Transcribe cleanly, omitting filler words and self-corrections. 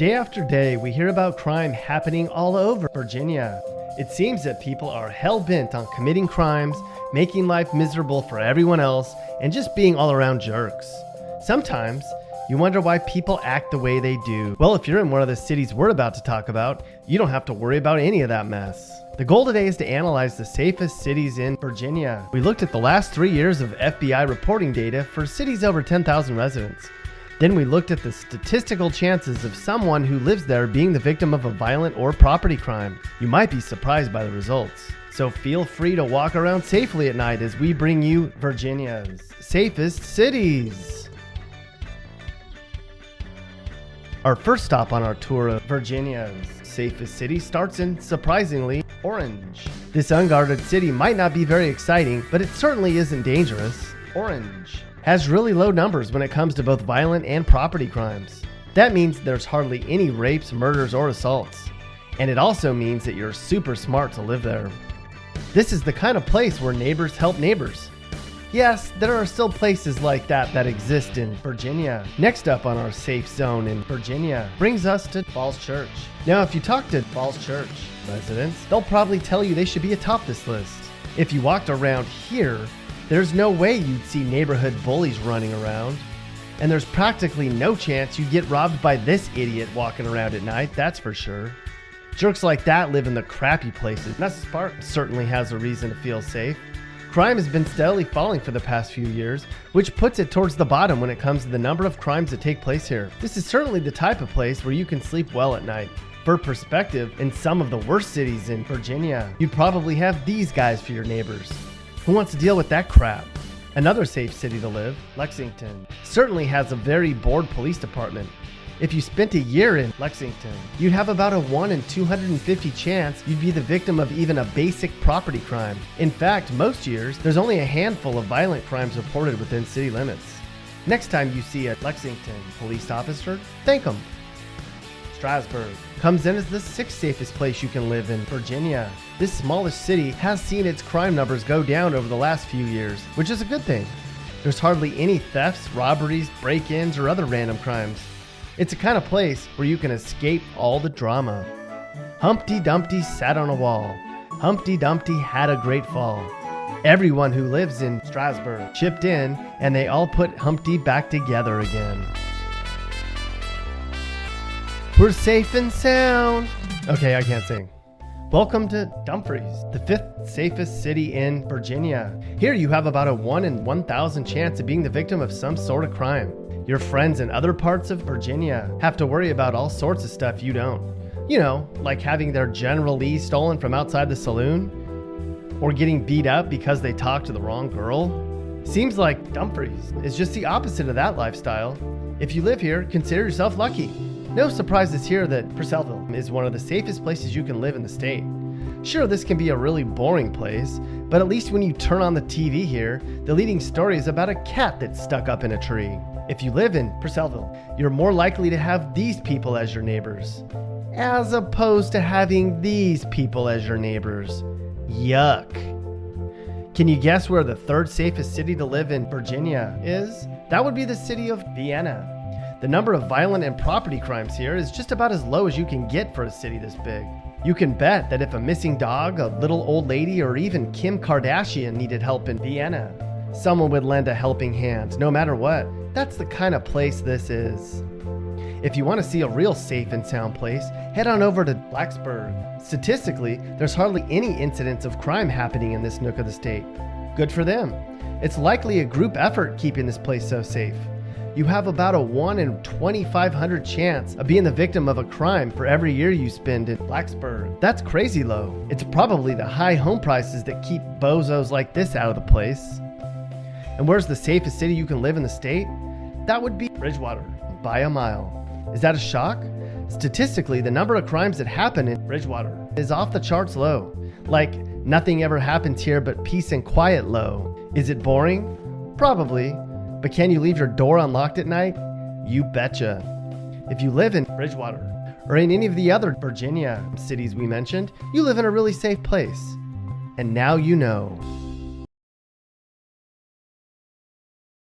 Day after day, we hear about crime happening all over Virginia. It seems that people are hell-bent on committing crimes, making life miserable for everyone else, and just being all-around jerks. Sometimes, you wonder why people act the way they do. Well, if you're in one of the cities we're about to talk about, you don't have to worry about any of that mess. The goal today is to analyze the safest cities in Virginia. We looked at the last 3 years of FBI reporting data for cities over 10,000 residents. Then we looked at the statistical chances of someone who lives there being the victim of a violent or property crime. You might be surprised by the results. So feel free to walk around safely at night as we bring you Virginia's safest cities. Our first stop on our tour of Virginia's safest city starts in, surprisingly, Orange. This unguarded city might not be very exciting, but it certainly isn't dangerous. Orange has really low numbers when it comes to both violent and property crimes. That means there's hardly any rapes, murders, or assaults. And it also means that you're super smart to live there. This is the kind of place where neighbors help neighbors. Yes, there are still places like that exist in Virginia. Next up on our safe zone in Virginia brings us to Falls Church. Now, if you talk to Falls Church residents, they'll probably tell you they should be atop this list. If you walked around here, there's no way you'd see neighborhood bullies running around. And there's practically no chance you'd get robbed by this idiot walking around at night, that's for sure. Jerks like that live in the crappy places. Manassas Park certainly has a reason to feel safe. Crime has been steadily falling for the past few years, which puts it towards the bottom when it comes to the number of crimes that take place here. This is certainly the type of place where you can sleep well at night. For perspective, in some of the worst cities in Virginia, you'd probably have these guys for your neighbors. Who wants to deal with that crap? Another safe city to live, Lexington, certainly has a very bored police department. If you spent a year in Lexington, you'd have about a 1 in 250 chance you'd be the victim of even a basic property crime. In fact, most years, there's only a handful of violent crimes reported within city limits. Next time you see a Lexington police officer, thank them. Strasburg comes in as the 6th safest place you can live in Virginia. This smallest city has seen its crime numbers go down over the last few years, which is a good thing. There's hardly any thefts, robberies, break-ins, or other random crimes. It's a kind of place where you can escape all the drama. Humpty Dumpty sat on a wall. Humpty Dumpty had a great fall. Everyone who lives in Strasburg chipped in, and they all put Humpty back together again. We're safe and sound. Okay, I can't sing. Welcome to Dumfries, the 5th safest city in Virginia. Here you have about a 1 in 1,000 chance of being the victim of some sort of crime. Your friends in other parts of Virginia have to worry about all sorts of stuff you don't. You know, like having their General Lee stolen from outside the saloon, or getting beat up because they talked to the wrong girl. Seems like Dumfries is just the opposite of that lifestyle. If you live here, consider yourself lucky. No surprises here that Purcellville is one of the safest places you can live in the state. Sure, this can be a really boring place, but at least when you turn on the TV here, the leading story is about a cat that's stuck up in a tree. If you live in Purcellville, you're more likely to have these people as your neighbors, as opposed to having these people as your neighbors. Yuck. Can you guess where the 3rd safest city to live in Virginia is? That would be the city of Vienna. The number of violent and property crimes here is just about as low as you can get for a city this big. You can bet that if a missing dog, a little old lady, or even Kim Kardashian needed help in Vienna, someone would lend a helping hand, no matter what. That's the kind of place this is. If you want to see a real safe and sound place, head on over to Blacksburg. Statistically, there's hardly any incidents of crime happening in this nook of the state. Good for them. It's likely a group effort keeping this place so safe. You have about a 1 in 2,500 chance of being the victim of a crime for every year you spend in Blacksburg. That's crazy low. It's probably the high home prices that keep bozos like this out of the place. And where's the safest city you can live in the state? That would be Bridgewater, by a mile. Is that a shock? Statistically, the number of crimes that happen in Bridgewater is off the charts low. Like, nothing ever happens here but peace and quiet low. Is it boring? Probably. But can you leave your door unlocked at night? You betcha. If you live in Bridgewater, or in any of the other Virginia cities we mentioned, you live in a really safe place. And now you know.